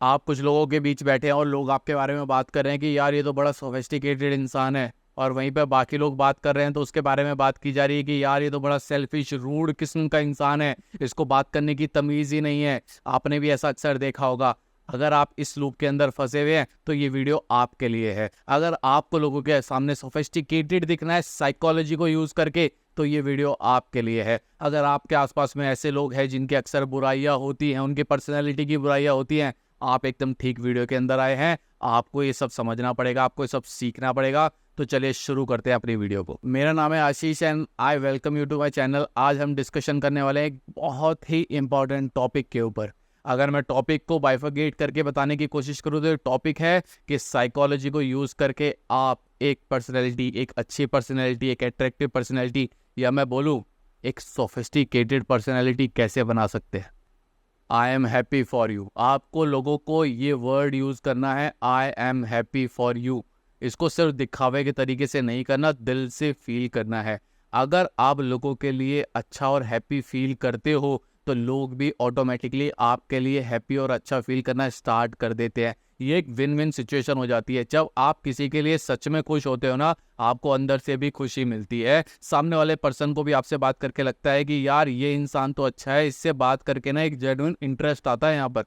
आप कुछ लोगों के बीच बैठे हैं और लोग आपके बारे में बात कर रहे हैं कि यार ये तो बड़ा सोफिस्टिकेटेड इंसान है, और वहीं पे बाकी लोग बात कर रहे हैं तो उसके बारे में बात की जा रही है कि यार ये तो बड़ा सेल्फिश रूड किस्म का इंसान है, इसको बात करने की तमीज़ ही नहीं है। आपने भी ऐसा अक्सर देखा होगा। अगर आप इस लूप के अंदर फंसे हुए हैं तो ये वीडियो आपके लिए है। अगर आपको लोगों के सामने सोफिस्टिकेटेड दिखना है साइकोलॉजी को यूज़ करके, तो ये वीडियो आपके लिए है। अगर आपके आसपास में ऐसे लोग हैं जिनके अक्सर बुराइयां होती हैं, उनकी पर्सनैलिटी की बुराइयां होती हैं, आप एकदम ठीक वीडियो के अंदर आए हैं। आपको ये सब समझना पड़ेगा, आपको ये सब सीखना पड़ेगा। तो चलिए शुरू करते हैं अपनी वीडियो को। मेरा नाम है Ashish and I welcome you to my channel. आज हम डिस्कशन करने वाले हैं एक बहुत ही इंपॉर्टेंट टॉपिक के ऊपर। अगर मैं टॉपिक को बाइफरगेट करके बताने की कोशिश करूँ तो टॉपिक है कि साइकोलॉजी को यूज़ करके आप एक पर्सनैलिटी, एक अच्छी पर्सनैलिटी, एक अट्रैक्टिव पर्सनैलिटी, या मैं बोलूँ एक सोफिस्टिकेटेड पर्सनैलिटी कैसे बना सकते हैं। I am happy for you. आपको लोगों को ये वर्ड यूज़ करना है, आई एम हैप्पी फॉर यू। इसको सिर्फ दिखावे के तरीके से नहीं करना, दिल से फील करना है। अगर आप लोगों के लिए अच्छा और हैप्पी फील करते हो तो लोग भी ऑटोमेटिकली आपके लिए हैप्पी और अच्छा फील करना स्टार्ट कर देते हैं। ये एक विन विन सिचुएशन हो जाती है। जब आप किसी के लिए सच में खुश होते हो ना, आपको अंदर से भी खुशी मिलती है। सामने वाले पर्सन को भी आपसे बात करके लगता है कि यार ये इंसान तो अच्छा है, इससे बात करके ना एक जेन्युइन इंटरेस्ट आता है यहाँ पर।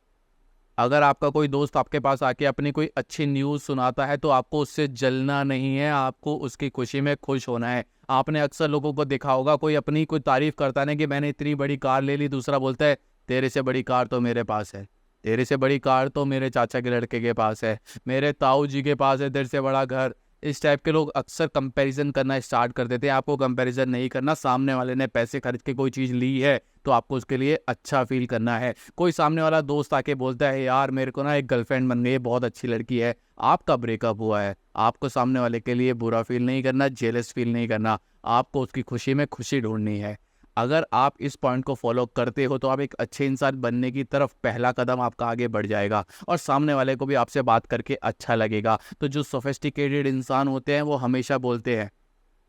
अगर आपका कोई दोस्त आपके पास आके अपनी कोई अच्छी न्यूज़ सुनाता है तो आपको उससे जलना नहीं है, आपको उसकी खुशी में खुश होना है। आपने अक्सर लोगों को देखा होगा, कोई अपनी कोई तारीफ करता है ना कि मैंने इतनी बड़ी कार ले ली, दूसरा बोलता है तेरे से बड़ी कार तो मेरे पास है, तेरे से बड़ी कार तो मेरे चाचा के लड़के के पास है, मेरे ताऊ जी के पास है तेरे से बड़ा घर। इस टाइप के लोग अक्सर कंपैरिजन करना स्टार्ट कर देते हैं। आपको कंपैरिजन नहीं करना। सामने वाले ने पैसे खर्च के कोई चीज़ ली है तो आपको उसके लिए अच्छा फील करना है। कोई सामने वाला दोस्त आके बोलता है यार मेरे को ना एक गर्लफ्रेंड बन गई है, बहुत अच्छी लड़की है, आपका ब्रेकअप हुआ है, आपको सामने वाले के लिए बुरा फील नहीं करना, जेलस फील नहीं करना, आपको उसकी खुशी में खुशी ढूंढनी है। अगर आप इस पॉइंट को फॉलो करते हो तो आप एक अच्छे इंसान बनने की तरफ पहला कदम आपका आगे बढ़ जाएगा, और सामने वाले को भी आपसे बात करके अच्छा लगेगा। तो जो सोफिस्टिकेटेड इंसान होते हैं वो हमेशा बोलते हैं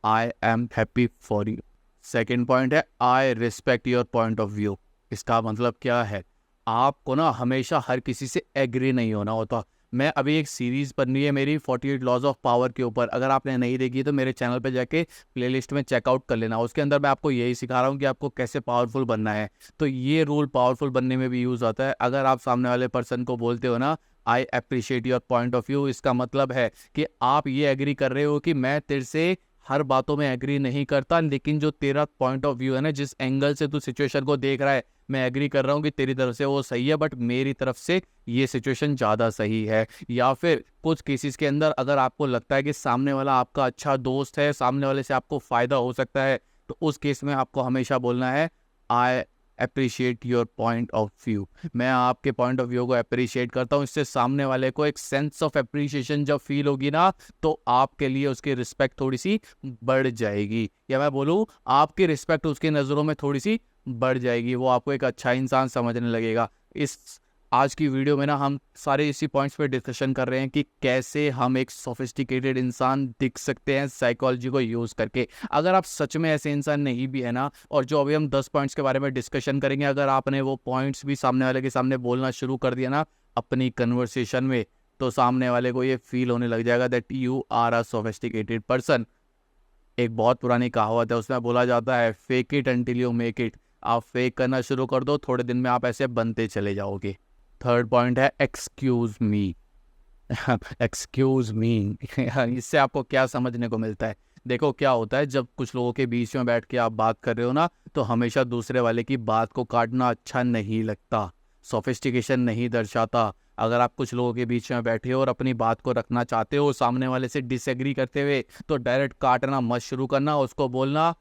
I am happy for you. Second point है I respect your point of view. इसका मतलब क्या है? आपको ना हमेशा हर किसी से एग्री नहीं होना होता। मैं अभी एक सीरीज़ बन रही है मेरी 48 लॉज ऑफ पावर के ऊपर। अगर आपने नहीं देखी तो मेरे चैनल पे जाके प्लेलिस्ट में चेकआउट कर लेना। उसके अंदर मैं आपको यही सिखा रहा हूँ कि आपको कैसे पावरफुल बनना है। तो ये रूल पावरफुल बनने में भी यूज़ आता है। अगर आप सामने वाले पर्सन को बोलते हो ना I appreciate your point of view, इसका मतलब है कि आप ये एग्री कर रहे हो कि मैं तेरे से हर बातों में एग्री नहीं करता, लेकिन जो तेरा पॉइंट ऑफ व्यू है ना, जिस एंगल से तू सिचुएशन को देख रहा है, मैं एग्री कर रहा हूँ कि तेरी तरफ से वो सही है, बट मेरी तरफ से ये सिचुएशन ज़्यादा सही है। या फिर कुछ केसेस के अंदर अगर आपको लगता है कि सामने वाला आपका अच्छा दोस्त है, सामने वाले से आपको फ़ायदा हो सकता है, तो उस केस में आपको हमेशा बोलना है I appreciate your point of view. मैं आपके पॉइंट ऑफ व्यू को अप्रिशिएट करता हूँ। इससे सामने वाले को एक सेंस ऑफ अप्रिशिएशन जब फील होगी ना, तो आपके लिए उसकी रिस्पेक्ट थोड़ी सी बढ़ जाएगी, या मैं बोलूँ आपकी रिस्पेक्ट उसकी नज़रों में थोड़ी सी बढ़ जाएगी। वो आपको एक अच्छा इंसान समझने लगेगा। इस आज की वीडियो में ना हम सारे इसी पॉइंट्स पे डिस्कशन कर रहे हैं कि कैसे हम एक सोफिस्टिकेटेड इंसान दिख सकते हैं साइकोलॉजी को यूज़ करके। अगर आप सच में ऐसे इंसान नहीं भी है ना, और जो अभी हम 10 पॉइंट्स के बारे में डिस्कशन करेंगे, अगर आपने वो पॉइंट्स भी सामने वाले के सामने बोलना शुरू कर दिया ना अपनी कन्वर्सेशन में, तो सामने वाले को ये फील होने लग जाएगा that you are a sophisticated person. एक बहुत पुरानी कहावत है, उसमें बोला जाता है fake it until you make it. आप फेक करना शुरू कर दो, थोड़े दिन में आप ऐसे बनते चले जाओगे। थर्ड पॉइंट है एक्सक्यूज मी। Excuse me. इससे आपको क्या समझने को मिलता है? देखो क्या होता है, जब कुछ लोगों के बीच में बैठ के आप बात कर रहे हो ना, तो हमेशा दूसरे वाले की बात को काटना अच्छा नहीं लगता, सोफिस्टिकेशन नहीं दर्शाता। अगर आप कुछ लोगों के बीच में बैठे हो और अपनी बात को रखना चाहते हो सामने वाले से डिसएग्री करते हुए, तो डायरेक्ट काटना मत शुरू करना। उसको बोलना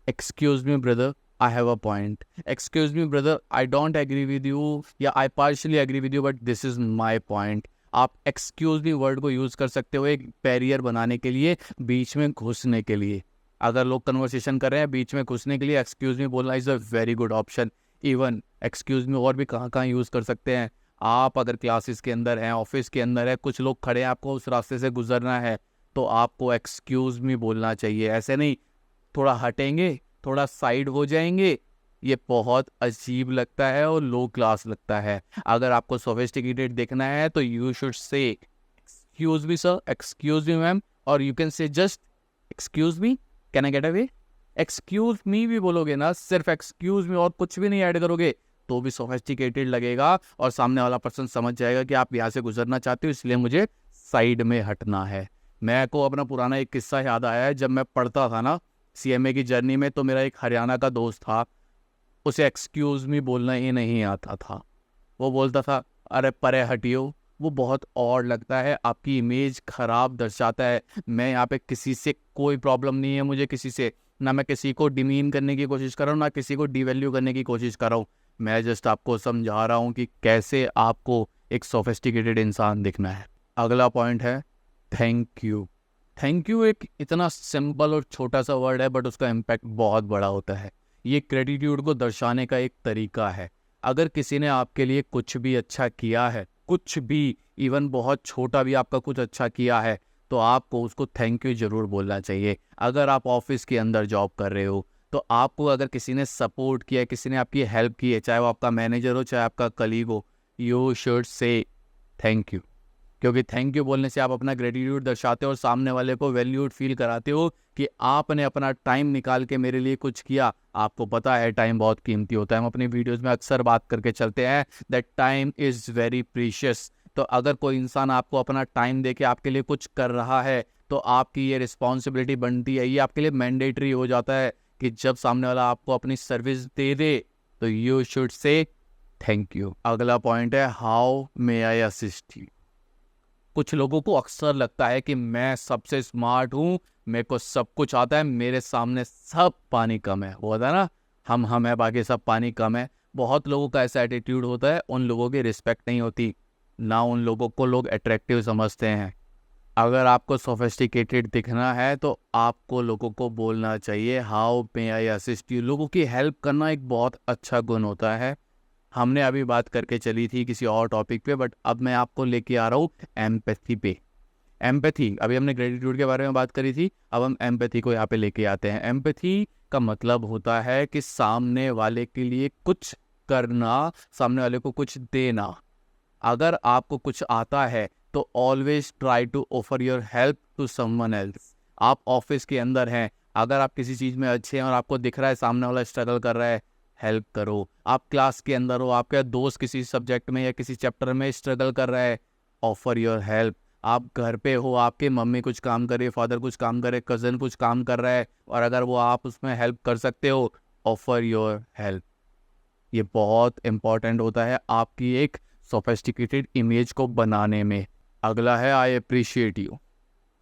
excuse me brother, I have a point. Excuse me brother, I don't agree with you, या I partially agree with you but this is my point. आप एक्सक्यूज मी वर्ड को यूज़ कर सकते हो एक बैरियर बनाने के लिए, बीच में घुसने के लिए। अगर लोग कन्वर्सेशन कर रहे हैं, बीच में घुसने के लिए एक्सक्यूज मी बोलना is a very good option. Even excuse me और भी कहाँ कहाँ यूज़ कर सकते हैं। आप अगर क्लासेस के अंदर हैं, ऑफिस के अंदर है, कुछ लोग खड़े हैं, आपको उस रास्ते से गुजरना है, तो आपको एक्सक्यूज मी बोलना चाहिए। ऐसे नहीं थोड़ा हटेंगे, थोड़ा साइड हो जाएंगे, ये बहुत अजीब लगता है और लो क्लास लगता है। अगर आपको सोफिस्टिकेटेड दिखना है तो you should say excuse me sir, excuse me ma'am, और you can say just excuse me, can I get away. Excuse me भी बोलोगे ना, सिर्फ एक्सक्यूज मी और कुछ भी नहीं ऐड करोगे तो भी सोफिस्टिकेटेड लगेगा और सामने वाला पर्सन समझ जाएगा कि आप यहाँ से गुजरना चाहते हो, इसलिए मुझे साइड में हटना है। मैं को अपना पुराना एक किस्सा याद आया है। जब मैं पढ़ता था ना CMA की जर्नी में, तो मेरा एक हरियाणा का दोस्त था, उसे एक्सक्यूज मी बोलना ही नहीं आता था। वो बोलता था अरे परे हटियो। वो बहुत और लगता है, आपकी इमेज खराब दर्शाता है। मैं यहाँ पे किसी से कोई प्रॉब्लम नहीं है, मुझे किसी से ना, मैं किसी को डिमीन करने की कोशिश कर रहा हूँ ना किसी को डिवैल्यू करने की कोशिश कर रहा हूँ। मैं जस्ट आपको समझा रहा हूँ कि कैसे आपको एक सोफिस्टिकेटेड इंसान दिखना है। अगला पॉइंट है थैंक यू। थैंक यू एक इतना सिंपल और छोटा सा वर्ड है, बट उसका इम्पैक्ट बहुत बड़ा होता है। ये ग्रेटिट्यूड को दर्शाने का एक तरीका है। अगर किसी ने आपके लिए कुछ भी अच्छा किया है, कुछ भी, इवन बहुत छोटा भी आपका कुछ अच्छा किया है, तो आपको उसको थैंक यू जरूर बोलना चाहिए। अगर आप ऑफिस के अंदर जॉब कर रहे हो तो आपको अगर किसी ने सपोर्ट किया है, किसी ने आपकी हेल्प की है, चाहे वो आपका मैनेजर हो चाहे आपका कलीग हो, यू शुड से थैंक यू। क्योंकि थैंक यू बोलने से आप अपना ग्रेटिट्यूड दर्शाते हो और सामने वाले को वैल्यूड फील कराते हो कि आपने अपना टाइम निकाल के मेरे लिए कुछ किया। आपको पता है टाइम बहुत कीमती होता है, हम अपनी वीडियोस में अक्सर बात करके चलते हैं that time is very precious. तो अगर कोई इंसान आपको अपना टाइम दे के आपके लिए कुछ कर रहा है तो आपकी ये रिस्पॉन्सिबिलिटी बनती है, ये आपके लिए मैंडेटरी हो जाता है कि जब सामने वाला आपको अपनी सर्विस दे दे तो यू शुड से थैंक यू। अगला पॉइंट है how may I assist you. कुछ लोगों को अक्सर लगता है कि मैं सबसे स्मार्ट हूँ, मेरे को सब कुछ आता है, मेरे सामने सब पानी कम है। वो होता है ना, हम है बाकी सब पानी कम है। बहुत लोगों का ऐसा एटीट्यूड होता है, उन लोगों की रिस्पेक्ट नहीं होती, ना उन लोगों को लोग अट्रैक्टिव समझते हैं। अगर आपको सोफिस्टिकेटेड दिखना है तो आपको लोगों को बोलना चाहिए how may I assist you. लोगों की हेल्प करना एक बहुत अच्छा गुण होता है। हमने अभी बात करके चली थी किसी और टॉपिक पे, बट अब मैं आपको लेके आ रहा हूँ एम्पैथी पे। एम्पैथी, अभी हमने ग्रेटिट्यूड के बारे में बात करी थी, अब हम एम्पैथी को यहाँ पे लेके आते हैं। एम्पैथी का मतलब होता है कि सामने वाले के लिए कुछ करना, सामने वाले को कुछ देना। अगर आपको कुछ आता है तो always try to offer your help to someone else. आप ऑफिस के अंदर हैं, अगर आप किसी चीज़ में अच्छे हैं और आपको दिख रहा है सामने वाला स्ट्रगल कर रहा है, हेल्प करो। आप क्लास के अंदर हो, आपका दोस्त किसी सब्जेक्ट में या किसी चैप्टर में स्ट्रगल कर रहा है, ऑफर योर हेल्प। आप घर पे हो, आपके मम्मी कुछ काम करे, फादर कुछ काम करे, कज़न कुछ काम कर रहा है, और अगर वो आप उसमें हेल्प कर सकते हो, ऑफर योर हेल्प। ये बहुत इंपॉर्टेंट होता है आपकी एक सोफिस्टिकेटेड इमेज को बनाने में। अगला है I appreciate you.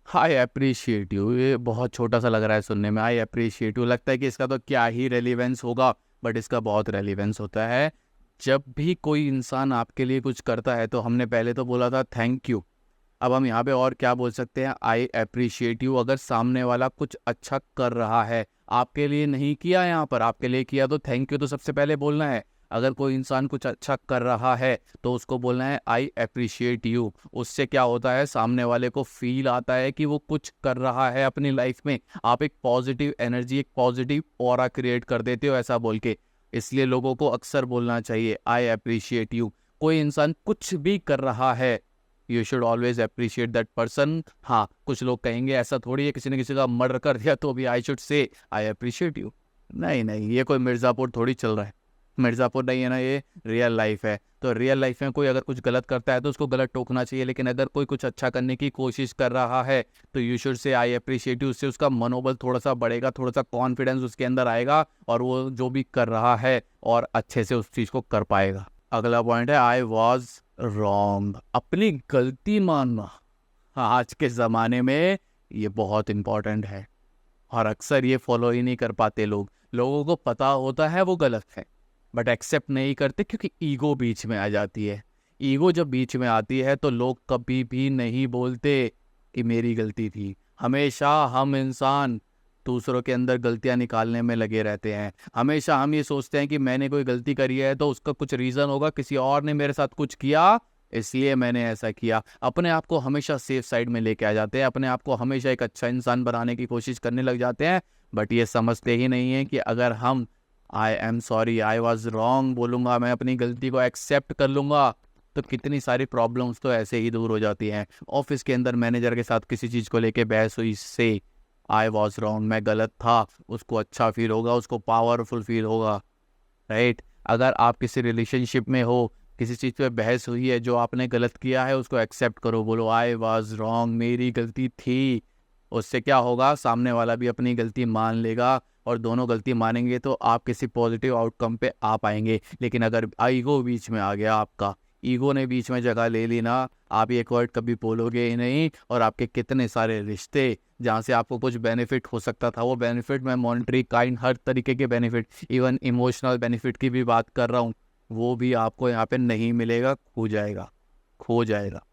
I appreciate you, ये बहुत छोटा सा लग रहा है सुनने में, आई अप्रिशिएट यू, लगता है कि इसका तो क्या ही रेलिवेंस होगा, बट इसका बहुत रेलिवेंस होता है। जब भी कोई इंसान आपके लिए कुछ करता है तो हमने पहले तो बोला था थैंक यू, अब हम यहाँ पे और क्या बोल सकते हैं, आई अप्रिशिएट यू। अगर सामने वाला कुछ अच्छा कर रहा है, आपके लिए नहीं किया, यहाँ पर आपके लिए किया, तो थैंक यू तो सबसे पहले बोलना है। अगर कोई इंसान कुछ अच्छा कर रहा है तो उसको बोलना है आई अप्रिशिएट यू। उससे क्या होता है, सामने वाले को फील आता है कि वो कुछ कर रहा है अपनी लाइफ में। आप एक पॉजिटिव एनर्जी, एक पॉजिटिव ऑरा क्रिएट कर देते हो ऐसा बोल के। इसलिए लोगों को अक्सर बोलना चाहिए आई अप्रिशिएट यू। कोई इंसान कुछ भी कर रहा है, you should always appreciate that person. हाँ, कुछ लोग कहेंगे ऐसा थोड़ी है किसी ने किसी का मर्डर कर दिया तो भी I should say I appreciate you. नहीं नहीं, ये कोई मिर्ज़ापुर थोड़ी चल रहा है, मिर्ज़ापुर नहीं है ना, ये रियल लाइफ है। तो रियल लाइफ में कोई अगर कुछ गलत करता है तो उसको गलत टोकना चाहिए, लेकिन अगर कोई कुछ अच्छा करने की कोशिश कर रहा है तो यू शुड से आई अप्रिशिएट यू। उससे उसका मनोबल थोड़ा सा बढ़ेगा, थोड़ा सा कॉन्फिडेंस उसके अंदर आएगा और वो जो भी कर रहा है और अच्छे से उस चीज़ को कर पाएगा। अगला पॉइंट है आई वॉज रॉन्ग। अपनी गलती मानना, हाँ, आज के ज़माने में ये बहुत इम्पॉर्टेंट है और अक्सर ये फॉलो ही नहीं कर पाते लोग। लोगों को पता होता है वो गलत है बट एक्सेप्ट नहीं करते क्योंकि ईगो बीच में आ जाती है। ईगो जब बीच में आती है तो लोग कभी भी नहीं बोलते कि मेरी गलती थी। हमेशा हम इंसान दूसरों के अंदर गलतियां निकालने में लगे रहते हैं। हमेशा हम ये सोचते हैं कि मैंने कोई गलती करी है तो उसका कुछ रीज़न होगा, किसी और ने मेरे साथ कुछ किया इसलिए मैंने ऐसा किया। अपने आप को हमेशा सेफ साइड में लेके आ जाते हैं, अपने आप को हमेशा एक अच्छा इंसान बनाने की कोशिश करने लग जाते हैं, बट ये समझते ही नहीं है कि अगर हम I am sorry, I was wrong बोलूँगा, मैं अपनी गलती को एक्सेप्ट कर लूँगा, तो कितनी सारी प्रॉब्लम्स तो ऐसे ही दूर हो जाती हैं। ऑफिस के अंदर मैनेजर के साथ किसी चीज़ को लेके बहस हुई, से आई वॉज रॉन्ग, मैं गलत था, उसको अच्छा फील होगा, उसको पावरफुल फील होगा, राइट। अगर आप किसी रिलेशनशिप में हो, किसी चीज़ पे बहस हुई है, जो आपने गलत किया है उसको एक्सेप्ट करो, बोलो आई वाज रॉन्ग, मेरी गलती थी। उससे क्या होगा, सामने वाला भी अपनी गलती मान लेगा और दोनों गलती मानेंगे तो आप किसी पॉजिटिव आउटकम पे आ पाएंगे। लेकिन अगर ईगो बीच में आ गया, आपका ईगो ने बीच में जगह ले ली ना, आप ये वर्ड कभी बोलोगे ही नहीं, और आपके कितने सारे रिश्ते जहाँ से आपको कुछ बेनिफिट हो सकता था, वो बेनिफिट, मैं मॉनेटरी काइंड हर तरीके के बेनिफिट, इवन इमोशनल बेनिफिट की भी बात कर रहा हूँ, वो भी आपको यहाँ पे नहीं मिलेगा, खो जाएगा, खो जाएगा।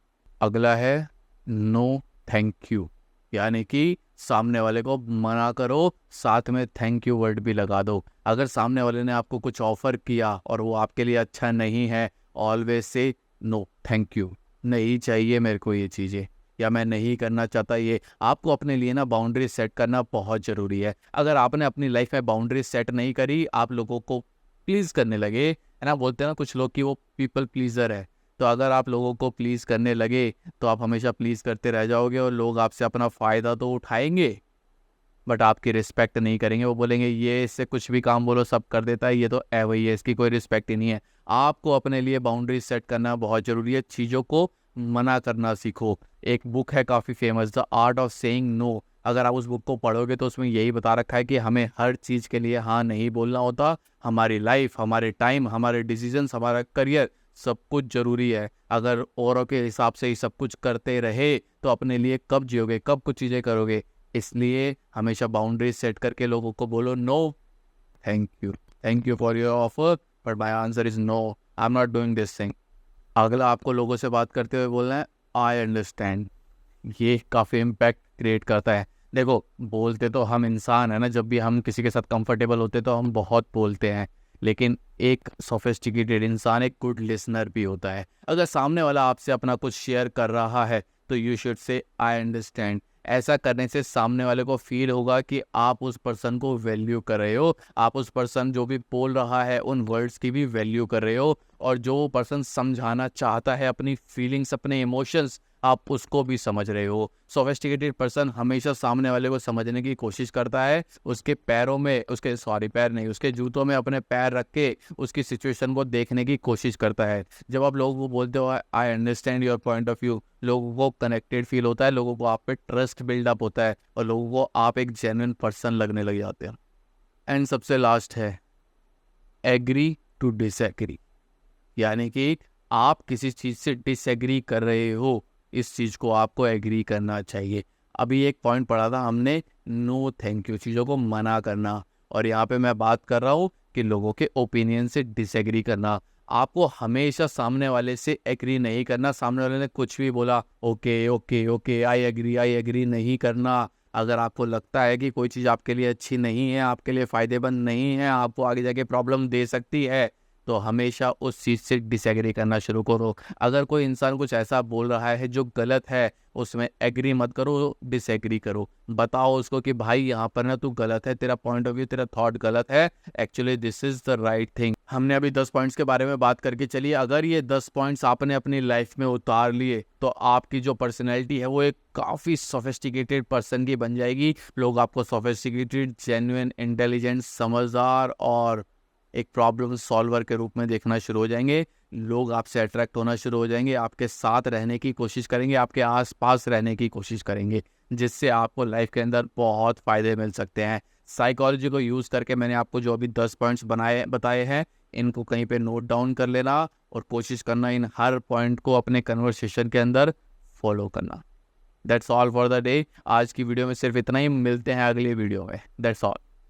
अगला है नो थैंक यू, यानी कि सामने वाले को मना करो, साथ में थैंक यू वर्ड भी लगा दो। अगर सामने वाले ने आपको कुछ ऑफर किया और वो आपके लिए अच्छा नहीं है, always say no thank you, नहीं चाहिए मेरे को ये चीज़ें, या मैं नहीं करना चाहता ये। आपको अपने लिए ना बाउंड्री सेट करना बहुत ज़रूरी है। अगर आपने अपनी लाइफ में बाउंड्री सेट नहीं करी, आप लोगों को प्लीज़ करने लगे, है ना, बोलते हैं ना कुछ लोग कि वो पीपल प्लीज़र है, तो अगर आप लोगों को प्लीज़ करने लगे तो आप हमेशा प्लीज़ करते रह जाओगे, और लोग आपसे अपना फ़ायदा तो उठाएंगे बट आपकी रिस्पेक्ट नहीं करेंगे। वो बोलेंगे ये इससे कुछ भी काम बोलो सब कर देता है, ये तो वही है, इसकी कोई रिस्पेक्ट ही नहीं है। आपको अपने लिए बाउंड्री सेट करना बहुत ज़रूरी है, चीज़ों को मना करना सीखो। एक बुक है काफ़ी famous, the art of saying no. अगर आप उस बुक को पढ़ोगे तो उसमें यही बता रखा है कि हमें हर चीज़ के लिए हाँ नहीं बोलना होता। हमारी लाइफ, हमारे टाइम, हमारे डिसीजंस, हमारा करियर, सब कुछ ज़रूरी है। अगर औरों के हिसाब से ही सब कुछ करते रहे तो अपने लिए कब जियोगे, कब कुछ चीज़ें करोगे। इसलिए हमेशा बाउंड्रीज सेट करके लोगों को बोलो no thank you for your offer but my answer is no, I am not doing this thing. अगला आपको लोगों से बात करते हुए बोलना है आई अंडरस्टैंड। ये काफ़ी इम्पैक्ट क्रिएट करता है। देखो, बोलते तो हम इंसान है ना, जब भी हम किसी के साथ कंफर्टेबल होते तो हम बहुत बोलते हैं, लेकिन एक सोफिस्टिकेटेड इंसान एक गुड लिसनर भी होता है। अगर सामने वाला आपसे अपना कुछ शेयर कर रहा है तो यू शुड से आई अंडरस्टैंड। ऐसा करने से सामने वाले को फील होगा कि आप उस पर्सन को वैल्यू कर रहे हो, आप उस पर्सन जो भी बोल रहा है उन वर्ड्स की भी वैल्यू कर रहे हो, और जो वो पर्सन समझाना चाहता है अपनी फीलिंग्स, अपने इमोशंस, आप उसको भी समझ रहे हो। सोफिस्टिकेटेड पर्सन हमेशा सामने वाले को समझने की कोशिश करता है, उसके पैरों में, उसके पैर नहीं, उसके जूतों में अपने पैर रख के उसकी सिचुएशन को देखने की कोशिश करता है। जब आप लोगों को बोलते हो I understand your point of view, लोगों को कनेक्टेड फील होता है, लोगों को आप पे ट्रस्ट बिल्डअप होता है, और लोगों को आप एक जेन्युइन पर्सन लगने लग जाते हैं। एंड सबसे लास्ट है एग्री टू डिसएग्री, यानी कि आप किसी चीज़ से डिसएग्री कर रहे हो, इस चीज़ को आपको एग्री करना चाहिए। अभी एक पॉइंट पढ़ा था हमने, नो थैंक यू, चीज़ों को मना करना, और यहाँ पे मैं बात कर रहा हूँ कि लोगों के ओपिनियन से डिसएग्री करना। आपको हमेशा सामने वाले से एग्री नहीं करना। सामने वाले ने कुछ भी बोला okay okay okay I agree नहीं करना। अगर आपको लगता है कि कोई चीज़ आपके लिए अच्छी नहीं है, आपके लिए फ़ायदेमंद नहीं है, आपको आगे जाके प्रॉब्लम दे सकती है, तो हमेशा उस चीज़ से डिसएग्री करना शुरू करो। अगर कोई इंसान कुछ ऐसा बोल रहा है जो गलत है, उसमें एग्री मत करो, डिसएग्री करो। बताओ उसको कि भाई यहाँ पर ना तू गलत है, तेरा पॉइंट ऑफ व्यू, तेरा थॉट गलत है, actually this is the right thing. हमने अभी 10 पॉइंट्स के बारे में बात करके चलिए। अगर ये 10 पॉइंट्स आपने अपनी लाइफ में उतार लिए तो आपकी जो पर्सनैलिटी है वो एक काफ़ी सोफिस्टिकेटेड पर्सन की बन जाएगी। लोग आपको सोफिस्टिकेटेड, जेन्युइन, इंटेलिजेंट, समझदार और एक प्रॉब्लम सॉल्वर के रूप में देखना शुरू हो जाएंगे। लोग आपसे अट्रैक्ट होना शुरू हो जाएंगे, आपके साथ रहने की कोशिश करेंगे, आपके आसपास रहने की कोशिश करेंगे, जिससे आपको लाइफ के अंदर बहुत फ़ायदे मिल सकते हैं। साइकोलॉजी को यूज़ करके मैंने आपको जो अभी 10 पॉइंट्स बताए हैं, इनको कहीं पे नोट डाउन कर लेना और कोशिश करना इन हर पॉइंट को अपने कन्वर्सेशन के अंदर फॉलो करना। That's all for the day. आज की वीडियो में सिर्फ इतना ही, मिलते हैं अगली वीडियो में। That's all.